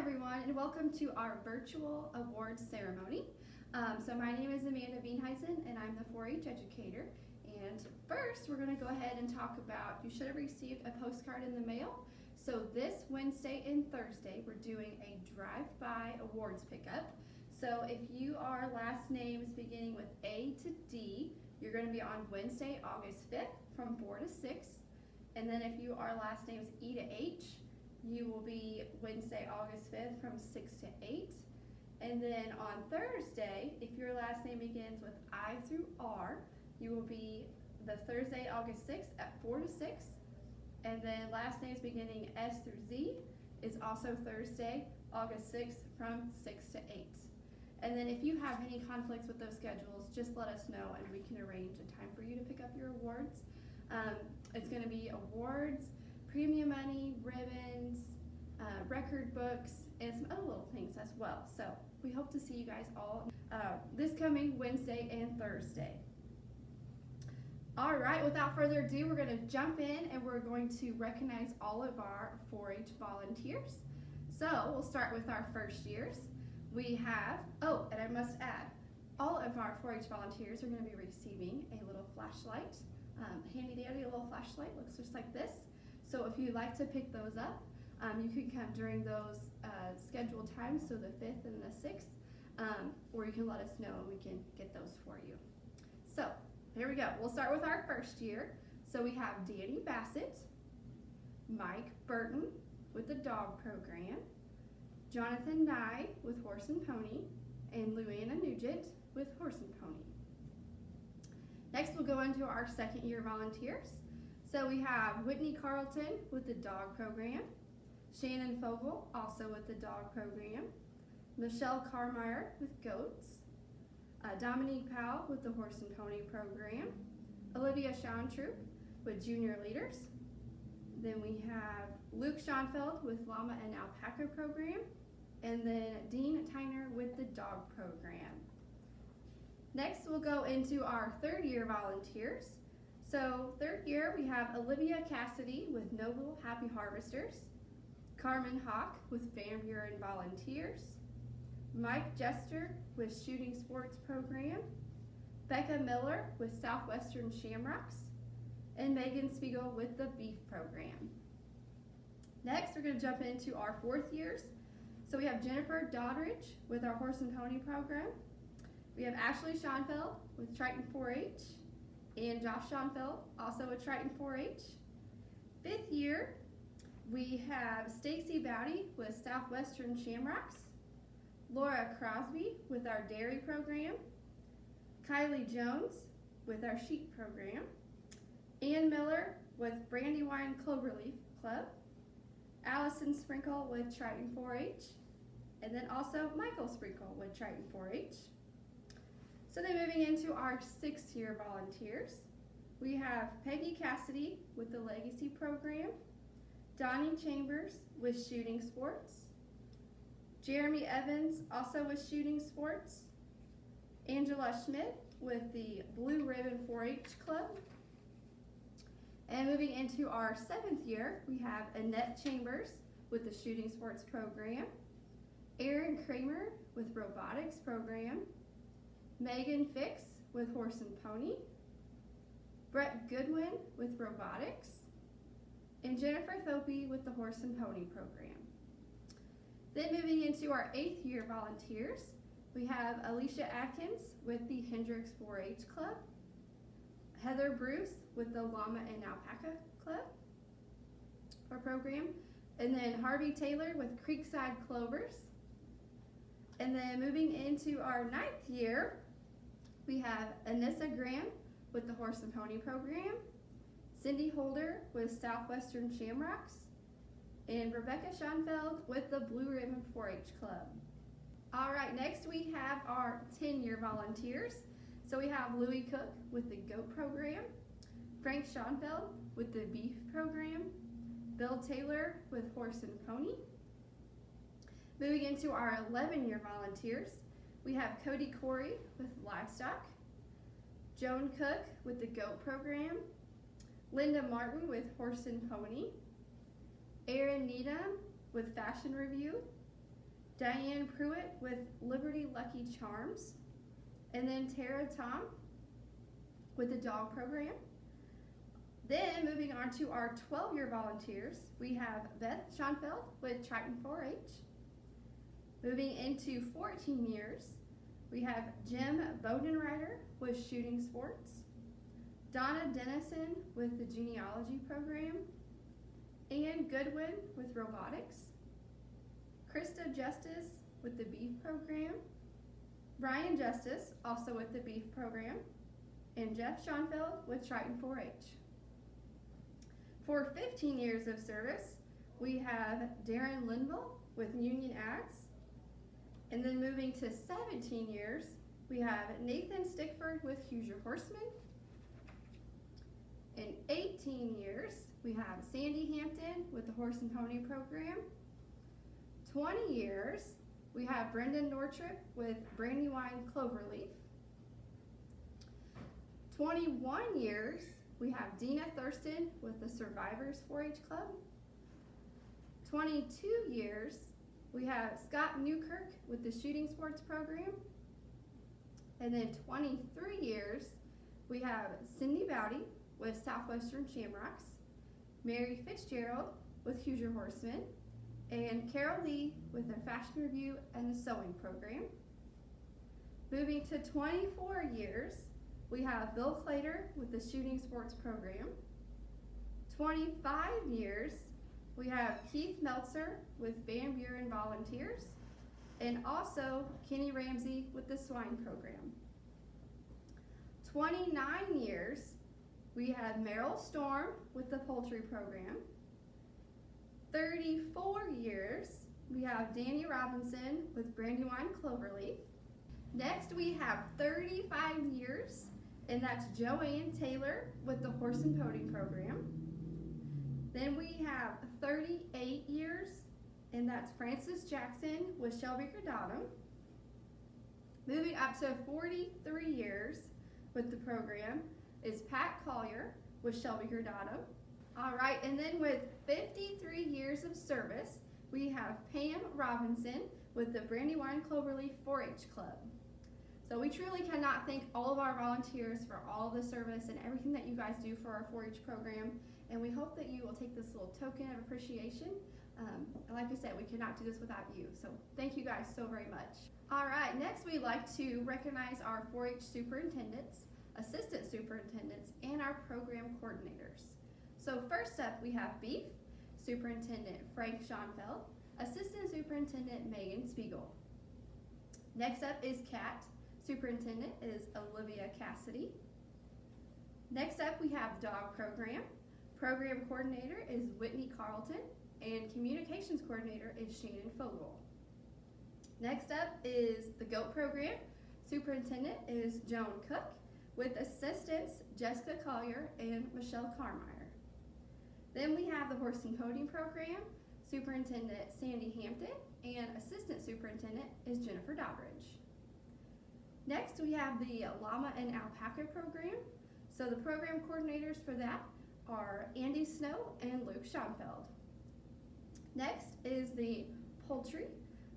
everyone, and welcome to our virtual awards ceremony. So my name is Amanda Beanheisen, and I'm the 4-H educator. And first, we're going to go ahead and talk about, you should have received a postcard in the mail. So this Wednesday and Thursday, we're doing a drive-by awards pickup. So if you are last names beginning with A to D, you're going to be on Wednesday, August 5th from 4 to 6. And then if you are last names E to H, you will be Wednesday, August 5th from 6 to 8. And then on Thursday, if your last name begins with I through R, you will be the Thursday, August 6th at 4 to 6. And then last names beginning S through Z is also Thursday, August 6th from 6 to 8. And then if you have any conflicts with those schedules, just let us know and we can arrange a time for you to pick up your awards. It's going to be awards, premium money, ribbons, record books, and some other little things as well. So we hope to see you guys all this coming Wednesday and Thursday. All right, without further ado, we're going to jump in and we're going to recognize all of our 4-H volunteers. So we'll start with our first years. We have, oh, and I must add, all of our 4-H volunteers are going to be receiving a little flashlight. Handy dandy little flashlight, looks just like this. So if you'd like to pick those up, you can come during those scheduled times, so the 5th and the 6th, or you can let us know and we can get those for you. So here we go. We'll start with our first year. So we have Danny Bassett, Mike Burton with the dog program, Jonathan Nye with horse and pony, and Luanna Nugent with horse and pony. Next, we'll go into our second year volunteers. So we have Whitney Carlton with the dog program, Shannon Fogel also with the dog program, Michelle Carmeyer with goats, Dominique Powell with the horse and pony program, Olivia Schontroop with junior leaders. Then we have Luke Schoenfeld with llama and alpaca program, and then Dean Tyner with the dog program. Next, we'll go into our third year volunteers. So third year, we have Olivia Cassidy with Noble Happy Harvesters, Carmen Hawk with Van Buren Volunteers, Mike Jester with Shooting Sports Program, Becca Miller with Southwestern Shamrocks, and Megan Spiegel with the Beef Program. Next, we're going to jump into our fourth years. So we have Jennifer Doddridge with our Horse and Pony Program. We have Ashley Schoenfeld with Triton 4-H, and Josh Schoenfeld, also with Triton 4-H. Fifth year, we have Stacy Bowdy with Southwestern Shamrocks, Laura Crosby with our Dairy Program, Kylie Jones with our Sheep Program, Ann Miller with Brandywine Cloverleaf Club, Allison Sprinkle with Triton 4-H, and then also Michael Sprinkle with Triton 4-H. So then moving into our sixth year volunteers, we have Peggy Cassidy with the Legacy Program, Donnie Chambers with Shooting Sports, Jeremy Evans also with Shooting Sports, Angela Schmidt with the Blue Ribbon 4-H Club. And moving into our seventh year, we have Annette Chambers with the Shooting Sports Program, Aaron Kramer with Robotics Program, Megan Fix with Horse and Pony, Brett Goodwin with Robotics, and Jennifer Thope with the Horse and Pony Program. Then moving into our eighth year volunteers, we have Alicia Atkins with the Hendricks 4-H Club, Heather Bruce with the Llama and Alpaca Club or program, and then Harvey Taylor with Creekside Clovers. And then moving into our ninth year, we have Anissa Graham with the Horse and Pony Program, Cindy Holder with Southwestern Shamrocks, and Rebecca Schoenfeld with the Blue Ribbon 4-H Club. All right, next we have our 10-year volunteers. So we have Louis Cook with the Goat Program, Frank Schoenfeld with the Beef Program, Bill Taylor with Horse and Pony. Moving into our 11-year volunteers, we have Cody Corey with Livestock, Joan Cook with the Goat Program, Linda Martin with Horse and Pony, Erin Needham with Fashion Review, Diane Pruitt with Liberty Lucky Charms, and then Tara Tom with the dog program. Then moving on to our 12-year volunteers, we have Beth Schoenfeld with Triton 4-H. Moving into 14 years, we have Jim Bodenreiter with Shooting Sports, Donna Dennison with the Genealogy program, Ann Goodwin with Robotics, Krista Justice with the Beef program, Ryan Justice also with the Beef program, and Jeff Schoenfeld with Triton 4-H. For 15 years of service, we have Darren Linville with Union Ads. And then moving to 17 years, we have Nathan Stickford with Hoosier Horsemen. In 18 years, we have Sandy Hampton with the Horse and Pony program. 20 years, we have Brendan Nortrip with Brandywine Cloverleaf. 21 years, we have Dina Thurston with the Survivors 4-H Club. 22 years, we have Scott Newkirk with the Shooting Sports program. And then 23 years, we have Cindy Bowdy with Southwestern Shamrocks, Mary Fitzgerald with Hoosier Horsemen, and Carol Lee with the Fashion Review and the Sewing program. Moving to 24 years, we have Bill Clater with the Shooting Sports program. 25 years, we have Keith Meltzer with Van Buren Volunteers, and also Kenny Ramsey with the Swine program. 29 years, we have Meryl Storm with the Poultry program. 34 years, we have Danny Robinson with Brandywine Cloverleaf. Next, we have 35 years, and that's Joanne Taylor with the Horse and Pony program. Then we have 38 years, and that's Frances Jackson with Shelby Gradottum. Moving up to 43 years with the program is Pat Collier with Shelby Gradottum. All right, and then with 53 years of service, we have Pam Robinson with the Brandywine Cloverleaf 4-H Club. So we truly cannot thank all of our volunteers for all the service and everything that you guys do for our 4-H program, and we hope that you will take this little token of appreciation. Like I said, we cannot do this without you, so thank you guys so very much. All right, next we'd like to recognize our 4-H superintendents, assistant superintendents, and our program coordinators. So first up, we have Beef, Superintendent Frank Schoenfeld, Assistant Superintendent Megan Spiegel. Next up is Cat, Superintendent is Olivia Cassidy. Next up, we have Dog Program. Program Coordinator is Whitney Carlton, and Communications Coordinator is Shannon Fogel. Next up is the Goat Program. Superintendent is Joan Cook, with assistants Jessica Collier and Michelle Carmeyer. Then we have the Horse and Pony program, Superintendent Sandy Hampton, and Assistant Superintendent is Jennifer Doddridge. Next we have the Llama and Alpaca program. So the program coordinators for that are Andy Snow and Luke Schoenfeld. Next is the Poultry.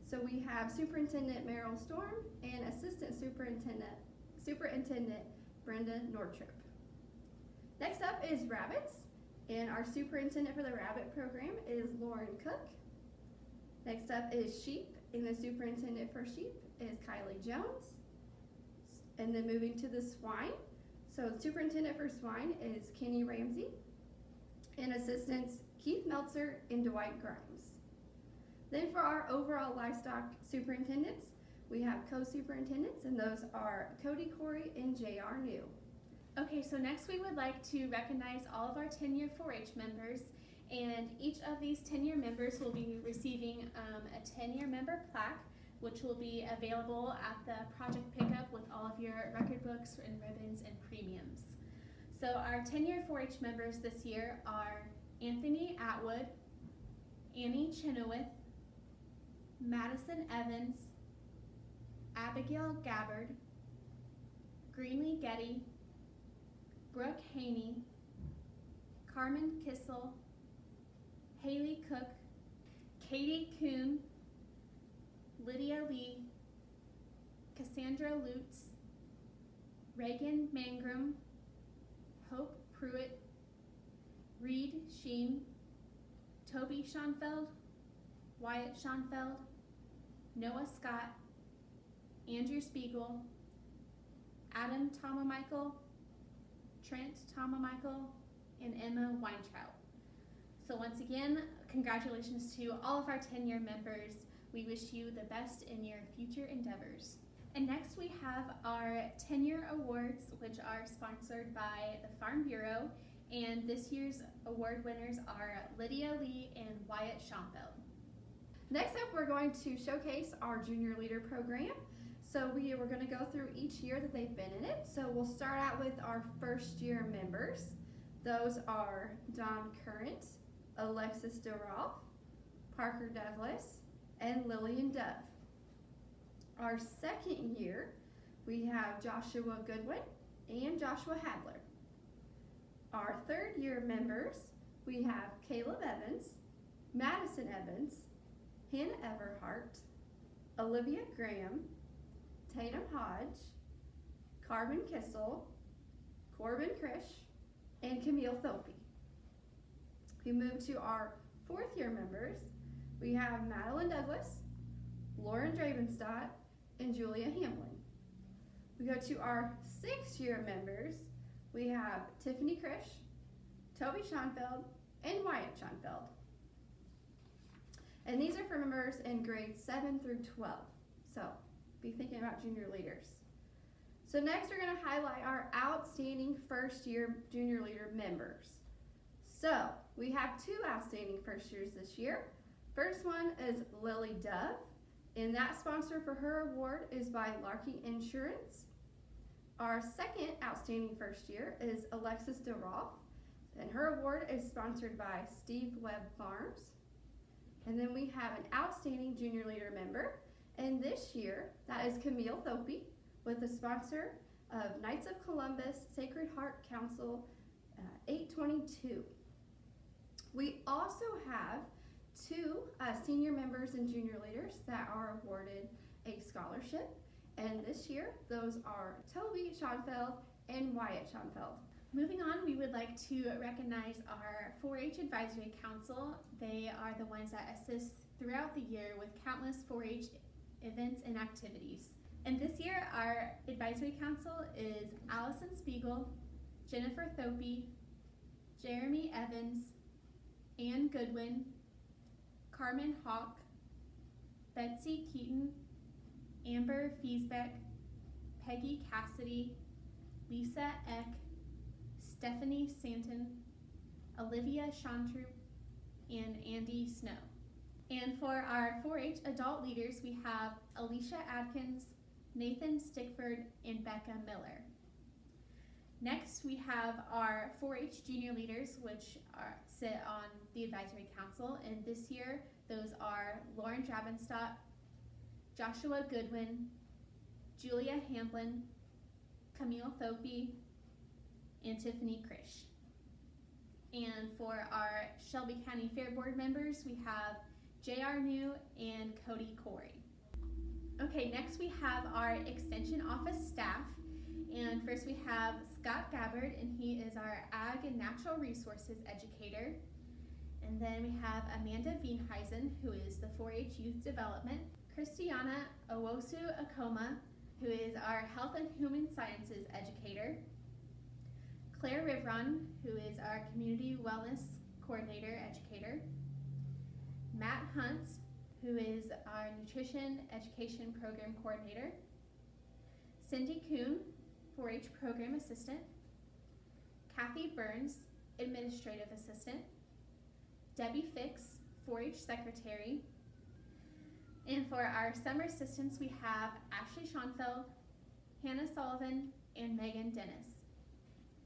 So we have Superintendent Meryl Storm and Assistant Superintendent Brenda Nortrip. Next up is Rabbits, and our superintendent for the Rabbit program is Lauren Cook. Next up is Sheep, and the superintendent for Sheep is Kylie Jones. And then moving to the Swine, so the superintendent for Swine is Kenny Ramsey, and assistants Keith Meltzer and Dwight Grimes. Then for our overall livestock superintendents, we have co-superintendents, and those are Cody Corey and J.R. New. Okay, so next we would like to recognize all of our 10-year 4-H members, and each of these 10-year members will be receiving a 10-year member plaque, which will be available at the project pickup with all of your record books and ribbons and premiums. So our 10-year 4-H members this year are Anthony Atwood, Annie Chenoweth, Madison Evans, Abigail Gabbard, Greenlee Getty, Brooke Haney, Carmen Kissel, Haley Cook, Katie Kuhn, Lydia Lee, Cassandra Lutz, Reagan Mangrum, Hope Pruitt, Reed Sheen, Toby Schoenfeld, Wyatt Schoenfeld, Noah Scott, Andrew Spiegel, Adam Tomamichael, Trent Tomamichael, and Emma Weintraut. So once again, congratulations to all of our 10-year members. We wish you the best in your future endeavors. And next we have our 10-year awards, which are sponsored by the Farm Bureau. And this year's award winners are Lydia Lee and Wyatt Schoenfeld. Next up, we're going to showcase our Junior Leader Program. So we're going to go through each year that they've been in it. So we'll start out with our first year members. Those are Don Current, Alexis DeRoff, Parker Douglas, and Lillian Dove. Our second year, we have Joshua Goodwin and Joshua Hadler. Our third year members, we have Caleb Evans, Madison Evans, Hannah Everhart, Olivia Graham, Tatum Hodge, Carmen Kissel, Corbin Krish, and Camille Thopey. We move to our fourth year members. We have Madeline Douglas, Lauren Dravenstadt, and Julia Hamlin. We go to our sixth year members. We have Tiffany Krish, Toby Schoenfeld, and Wyatt Schoenfeld. And these are for members in grades 7 through 12. So be thinking about junior leaders. So next we're going to highlight our outstanding first year junior leader members. So we have two outstanding first years this year. First one is Lily Dove, and that sponsor for her award is by Larkey Insurance. Our second outstanding first year is Alexis DeRoff, and her award is sponsored by Steve Webb Farms. And then we have an outstanding junior leader member, and this year that is Camille Thopey with the sponsor of Knights of Columbus Sacred Heart Council 822. We also have two senior members and junior leaders that are awarded a scholarship, and this year those are Toby Schoenfeld and Wyatt Schoenfeld. Moving on, we would like to recognize our 4-H Advisory Council. They are the ones that assist throughout the year with countless 4-H events and activities. And this year, our Advisory Council is Allison Spiegel, Jennifer Thopey, Jeremy Evans, Ann Goodwin, Carmen Hawk, Betsy Keaton, Amber Fiesbeck, Peggy Cassidy, Lisa Eck, Stephanie Santon, Olivia Shantrup, and Andy Snow. And for our 4-H adult leaders, we have Alicia Adkins, Nathan Stickford, and Becca Miller. Next, we have our 4-H junior leaders, which sit on the Advisory Council, and this year those are Lauren Dravenstadt, Joshua Goodwin, Julia Hamlin, Camille Thopey, and Tiffany Krish. And for our Shelby County Fair Board members, we have J.R. New and Cody Corey. Okay, next we have our Extension Office staff. And first we have Scott Gabbard, and he is our Ag and Natural Resources educator. And then we have Amanda Veenheisen, who is the 4-H Youth Development. Christiana Owosu Akoma, who is our Health and Human Sciences educator. Claire Rivron, who is our Community Wellness Coordinator educator. Matt Hunt, who is our Nutrition Education Program Coordinator. Cindy Kuhn, 4-H Program Assistant. Kathy Burns, Administrative Assistant. Debbie Fix, 4-H Secretary. And for our summer assistants, we have Ashley Schoenfeld, Hannah Sullivan, and Megan Dennis.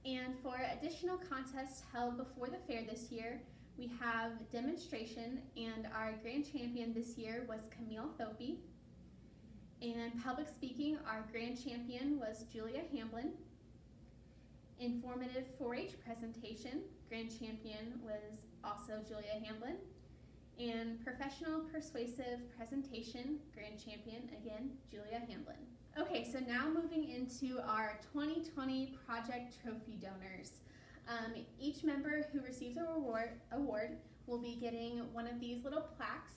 And for additional contests held before the fair this year, we have demonstration, and our grand champion this year was Camille Thopey. And public speaking, our grand champion was Julia Hamlin. Informative 4-H presentation, grand champion was also Julia Hamlin. And Professional Persuasive Presentation, Grand Champion, again, Julia Hamblin. Okay, so now moving into our 2020 Project Trophy donors. Each member who receives a award will be getting one of these little plaques,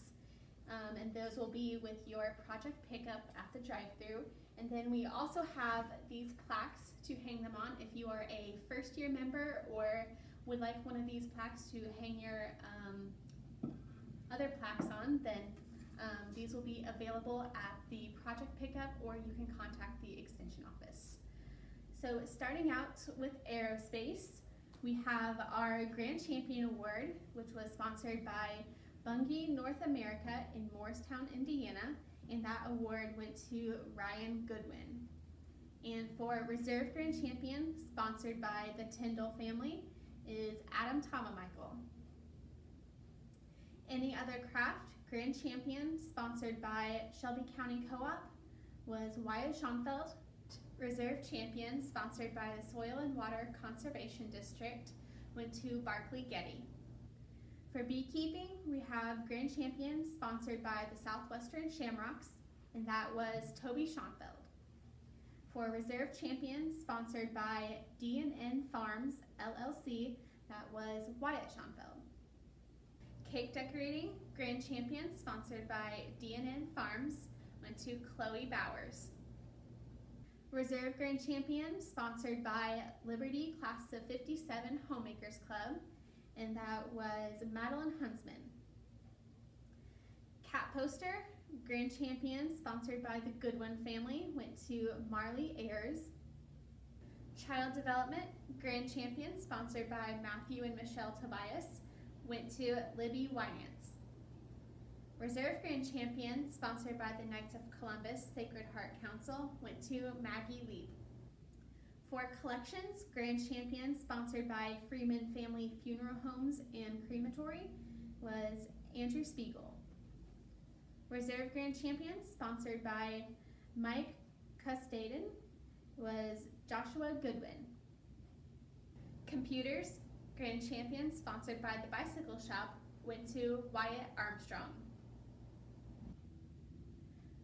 and those will be with your project pickup at the drive-thru. And then we also have these plaques to hang them on. If you are a first-year member or would like one of these plaques to hang your other plaques on, then these will be available at the project pickup, or you can contact the extension office. So starting out with aerospace, we have our Grand Champion Award, which was sponsored by Bungie North America in Morristown, Indiana, and that award went to Ryan Goodwin. And for Reserve Grand Champion, sponsored by the Tyndall family, is Adam Tomamichael. Any Other Craft Grand Champion, sponsored by Shelby County Co-op, was Wyatt Schoenfeld. Reserve Champion, sponsored by the Soil and Water Conservation District, went to Barclay Getty. For beekeeping, we have Grand Champion, sponsored by the Southwestern Shamrocks, and that was Toby Schoenfeld. For Reserve Champion, sponsored by D&N Farms, LLC, that was Wyatt Schoenfeld. Cake decorating, Grand Champion, sponsored by D&N Farms, went to Chloe Bowers. Reserve Grand Champion, sponsored by Liberty Class of 57 Homemakers Club, and that was Madeline Huntsman. Cat poster, Grand Champion, sponsored by the Goodwin family, went to Marley Ayers. Child Development, Grand Champion, sponsored by Matthew and Michelle Tobias, went to Libby Winans. Reserve Grand Champion, sponsored by the Knights of Columbus Sacred Heart Council, went to Maggie Leap. For Collections, Grand Champion, sponsored by Freeman Family Funeral Homes and Crematory, was Andrew Spiegel. Reserve Grand Champion, sponsored by Mike Custaden, was Joshua Goodwin. Computers, Grand Champion, sponsored by the Bicycle Shop, went to Wyatt Armstrong.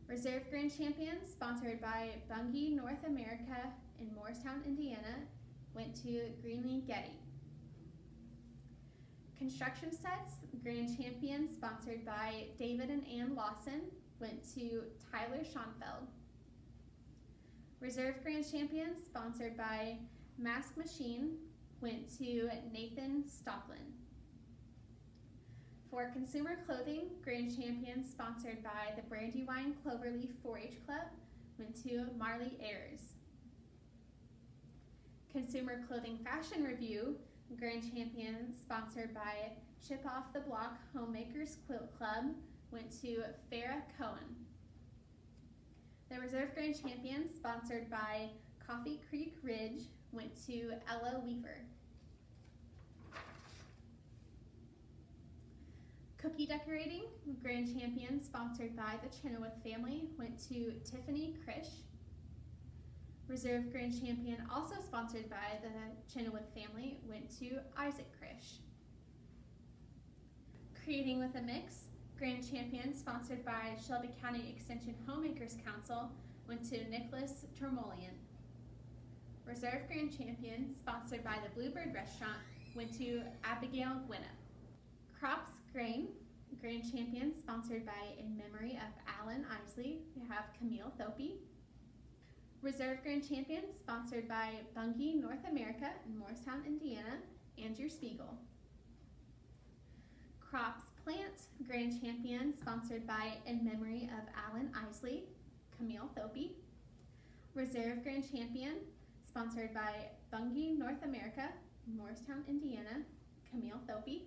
Reserve Grand Champion, sponsored by Bungie North America in Morristown, Indiana, went to Greenlee Getty. Construction Sets, Grand Champion, sponsored by David and Ann Lawson, went to Tyler Schoenfeld. Reserve Grand Champion, sponsored by Mask Machine, went to Nathan Stocklin. For Consumer Clothing, Grand Champion, sponsored by the Brandywine Cloverleaf 4-H Club, went to Marley Ayers. Consumer Clothing Fashion Review, Grand Champion, sponsored by Chip Off the Block Homemakers Quilt Club, went to Farrah Cohen. The Reserve Grand Champion, sponsored by Coffee Creek Ridge, went to Ella Weaver. Cookie Decorating, Grand Champion, sponsored by the Chenoweth family, went to Tiffany Krish. Reserve Grand Champion, also sponsored by the Chenoweth family, went to Isaac Krish. Creating with a Mix, Grand Champion, sponsored by Shelby County Extension Homemakers Council, went to Nicholas Termolian. Reserve Grand Champion, sponsored by the Bluebird Restaurant, went to Abigail Gwynna. Crops Grain, Grand Champion, sponsored by In Memory of Alan Isley, we have Camille Thope. Reserve Grand Champion, sponsored by Bungie North America in Morristown, Indiana, Andrew Spiegel. Crops Plant, Grand Champion, sponsored by In Memory of Alan Isley, Camille Thope. Reserve Grand Champion, sponsored by Bungie North America in Morristown, Indiana, Camille Thope.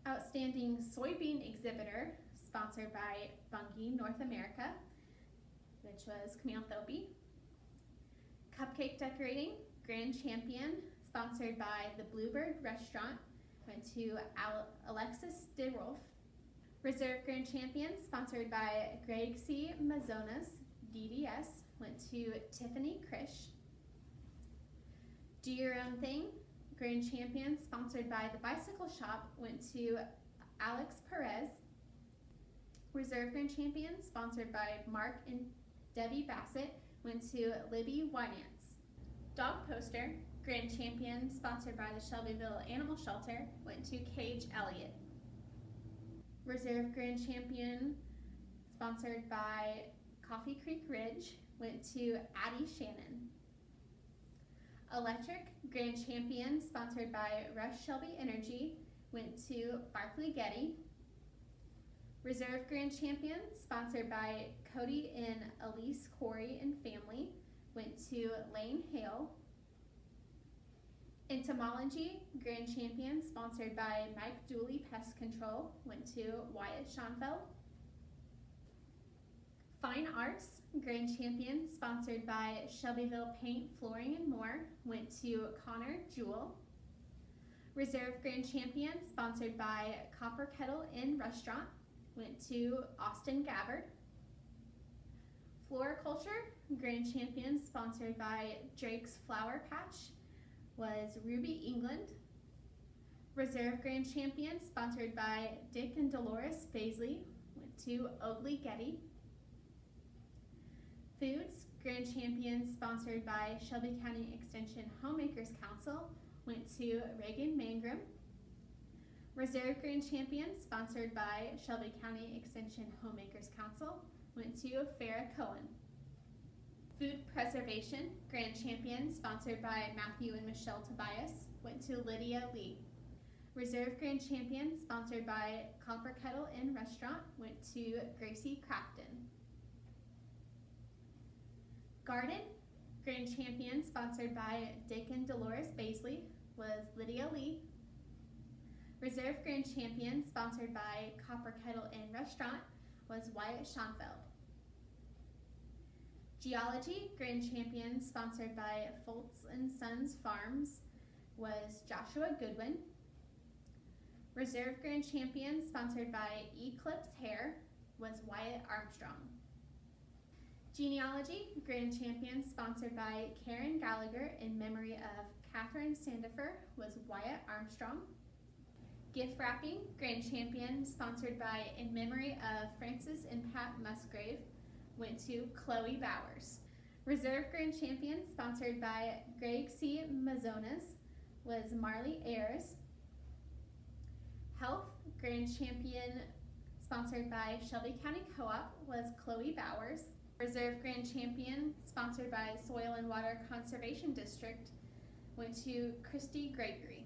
Outstanding Soybean Exhibitor, sponsored by Bungie North America, which was Camille Thope. Cupcake Decorating, Grand Champion, sponsored by the Bluebird Restaurant, went to Alexis DeRolf. Reserve Grand Champion, sponsored by Greg C. Mazonas, DDS, went to Tiffany Krish. Do Your Own Thing, Grand Champion, sponsored by the Bicycle Shop, went to Alex Perez. Reserve Grand Champion, sponsored by Mark and Debbie Bassett, went to Libby Winance. Dog Poster, Grand Champion, sponsored by the Shelbyville Animal Shelter, went to Cage Elliott. Reserve Grand Champion, sponsored by Coffee Creek Ridge, went to Addie Shannon. Electric Grand Champion, sponsored by Rush Shelby Energy, went to Barkley Getty. Reserve Grand Champion, sponsored by Cody and Elise Corey and family, went to Lane Hale. Entomology Grand Champion, sponsored by Mike Dooley Pest Control, went to Wyatt Schoenfeld. Fine Arts Grand Champion, sponsored by Shelbyville Paint, Flooring, and More, went to Connor Jewell. Reserve Grand Champion, sponsored by Copper Kettle Inn Restaurant, went to Austin Gabbard. Floriculture Grand Champion, sponsored by Drake's Flower Patch, was Ruby England. Reserve Grand Champion, sponsored by Dick and Dolores Baisley, went to Oakley Getty. Foods Grand Champion, sponsored by Shelby County Extension Homemakers Council, went to Reagan Mangrum. Reserve Grand Champion, sponsored by Shelby County Extension Homemakers Council, went to Farrah Cohen. Food Preservation Grand Champion, sponsored by Matthew and Michelle Tobias, went to Lydia Lee. Reserve Grand Champion, sponsored by Copper Kettle Inn Restaurant, went to Gracie Crafton. Garden Grand Champion, sponsored by Dick and Dolores Baisley, was Lydia Lee. Reserve Grand Champion, sponsored by Copper Kettle Inn Restaurant, was Wyatt Schoenfeld. Geology Grand Champion, sponsored by Foltz and Sons Farms, was Joshua Goodwin. Reserve Grand Champion, sponsored by Eclipse Hair, was Wyatt Armstrong. Genealogy Grand Champion, sponsored by Karen Gallagher in memory of Catherine Sandifer, was Wyatt Armstrong. Gift Wrapping Grand Champion, sponsored by in memory of Francis and Pat Musgrave, went to Chloe Bowers. Reserve Grand Champion, sponsored by Greg C. Mazonas, was Marley Ayers. Health Grand Champion, sponsored by Shelby County Co-op, was Chloe Bowers. Reserve Grand Champion, sponsored by Soil and Water Conservation District, went to Christy Gregory.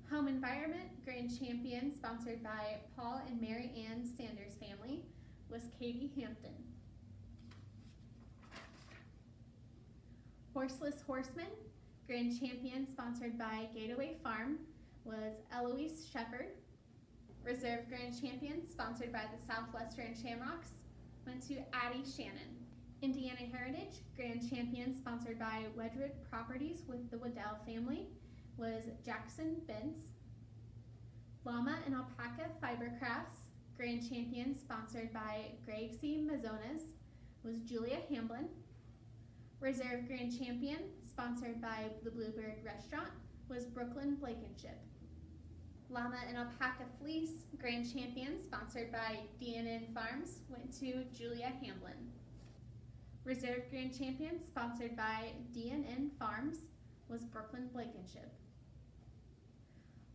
Home Environment Grand Champion, sponsored by Paul and Mary Ann Sanders family, was Katie Hampton. Horseless Horseman Grand Champion, sponsored by Gateway Farm, was Eloise Shepard. Reserve Grand Champion, sponsored by the Southwestern Shamrocks, went to Addie Shannon. Indiana Heritage Grand Champion, sponsored by Wedgwood Properties with the Waddell family, was Jackson Bentz. Llama and Alpaca Fibercrafts Grand Champion, sponsored by Greg C. Mazonas, was Julia Hamblin. Reserve Grand Champion, sponsored by the Bluebird Restaurant, was Brooklyn Blankenship. Llama and Alpaca Fleece Grand Champion, sponsored by DNN Farms, went to Julia Hamblin. Reserve Grand Champion, sponsored by DNN Farms, was Brooklyn Blankenship.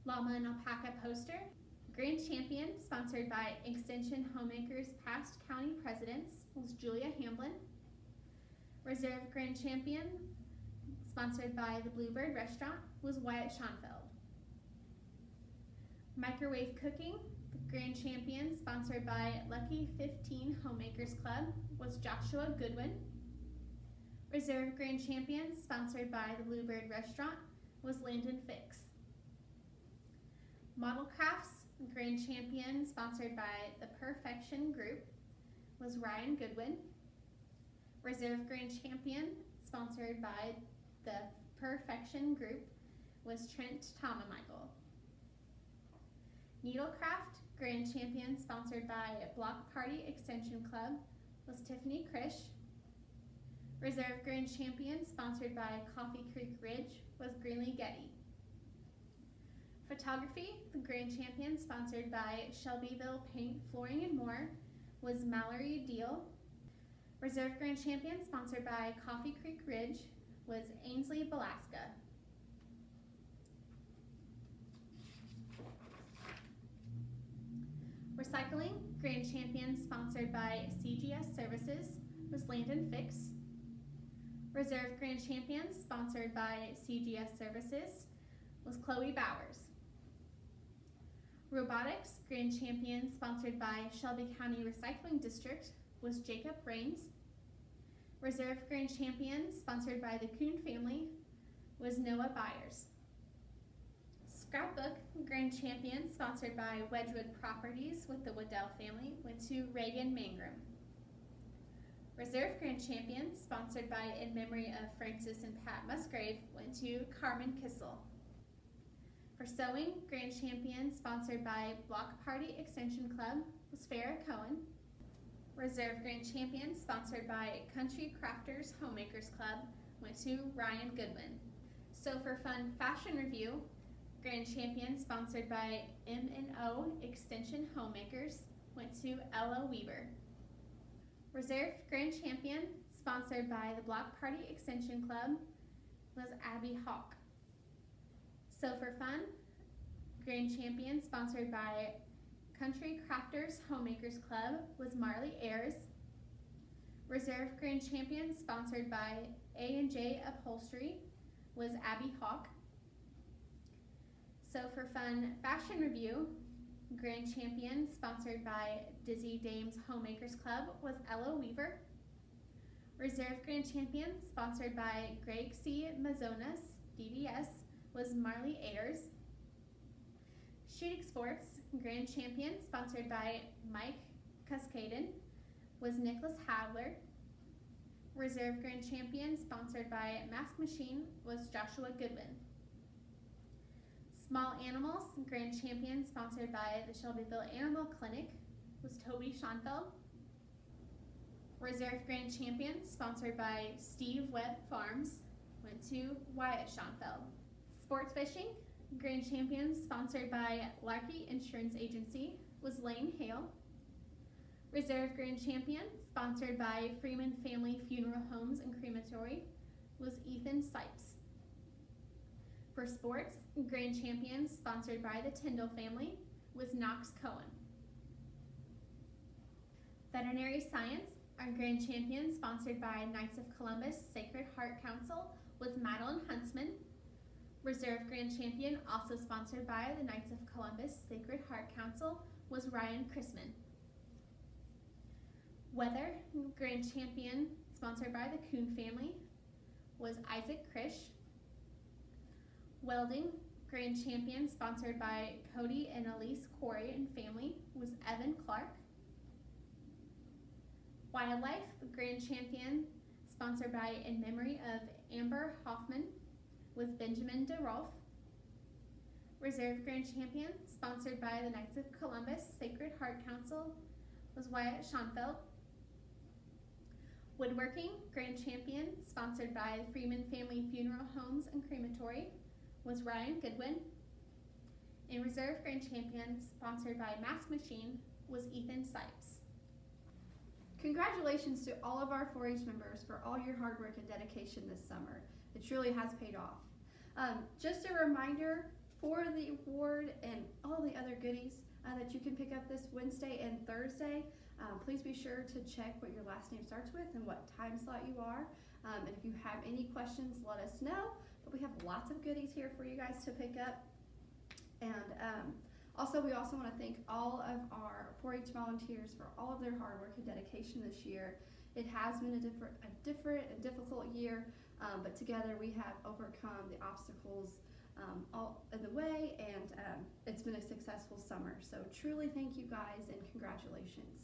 Llama and Alpaca Poster Grand Champion, sponsored by Extension Homemakers past county presidents, was Julia Hamblin. Reserve Grand Champion, sponsored by the Bluebird Restaurant, was Wyatt Schoenfeld. Microwave Cooking Grand Champion, sponsored by Lucky 15 Homemakers Club, was Joshua Goodwin. Reserve Grand Champion, sponsored by the Bluebird Restaurant, was Landon Fix. Model Crafts Grand Champion, sponsored by the Perfection Group, was Ryan Goodwin. Reserve Grand Champion, sponsored by the Perfection Group, was Trent Tomamichael. Needlecraft Grand Champion, sponsored by Block Party Extension Club, was Tiffany Krish. Reserve Grand Champion, sponsored by Coffee Creek Ridge, was Greenlee Getty. Photography, the grand champion, sponsored by Shelbyville Paint, Flooring, and More, was Mallory Deal. Reserve grand champion, sponsored by Coffee Creek Ridge, was Ainsley Velasca. Recycling grand champion, sponsored by CGS Services, was Landon Fix. Reserve grand champion, sponsored by CGS Services, was Chloe Bowers. Robotics grand champion, sponsored by Shelby County Recycling District, was Jacob Rains. Reserve grand champion, sponsored by the Kuhn family, was Noah Byers. Scrapbook grand champion, sponsored by Wedgwood Properties with the Waddell family, went to Reagan Mangrum. Reserve grand champion, sponsored by in memory of Francis and Pat Musgrave, went to Carmen Kissel. For sewing, grand champion, sponsored by Block Party Extension Club, was Farrah Cohen. Reserve grand champion, sponsored by Country Crafters Homemakers Club, went to Ryan Goodwin. So for fun fashion review, grand champion, sponsored by M&O Extension Homemakers, went to Ella Weaver. Reserve grand champion, sponsored by the Block Party Extension Club, was Abby Hawk. So for fun, grand champion, sponsored by Country Crafters Homemakers Club, was Marley Ayers. Reserve grand champion, sponsored by A&J Upholstery, was Abby Hawk. So for fun fashion review, grand champion, sponsored by Dizzy Dames Homemakers Club, was Ella Weaver. Reserve grand champion, sponsored by Greg C. Mazonas, DDS, was Marley Ayers. Shooting sports, grand champion, sponsored by Mike Cascaden, was Nicholas Hadler. Reserve grand champion, sponsored by Mask Machine, was Joshua Goodwin. Small animals, grand champion, sponsored by the Shelbyville Animal Clinic, was Toby Schonfeld. Reserve grand champion, sponsored by Steve Webb Farms, went to Wyatt Schonfeld. Sports fishing, grand champion, sponsored by Larky Insurance Agency, was Lane Hale. Reserve grand champion, sponsored by Freeman Family Funeral Homes and Crematory, was Ethan Sipes. For sports, grand champion, sponsored by the Tyndall family, was Knox Cohen. Veterinary science, our grand champion, sponsored by Knights of Columbus Sacred Heart Council, was Madeline Huntsman. Reserve grand champion, also sponsored by the Knights of Columbus Sacred Heart Council, was Ryan Chrisman. Weather, grand champion, sponsored by the Kuhn family, was Isaac Krish. Welding, grand champion, sponsored by Cody and Elise Corey and family, was Evan Clark. Wildlife, grand champion, sponsored by in memory of Amber Hoffman, was Benjamin DeRolf. Reserve grand champion, sponsored by the Knights of Columbus Sacred Heart Council, was Wyatt Schonfeld. Woodworking, grand champion, sponsored by the Freeman Family Funeral Homes and Crematory, was Ryan Goodwin. And reserve grand champion, sponsored by Mask Machine, was Ethan Sipes. Congratulations to all of our 4-H members for all your hard work and dedication this summer. It truly has paid off. Just a reminder for the award and all the other goodies that you can pick up this Wednesday and Thursday. Please be sure to check what your last name starts with and what time slot you are. And if you have any questions, let us know. But we have lots of goodies here for you guys to pick up. And we also want to thank all of our 4-H volunteers for all of their hard work and dedication this year. It has been a different and difficult year, but together we have overcome the obstacles all in the way, and it's been a successful summer. So truly thank you guys and congratulations.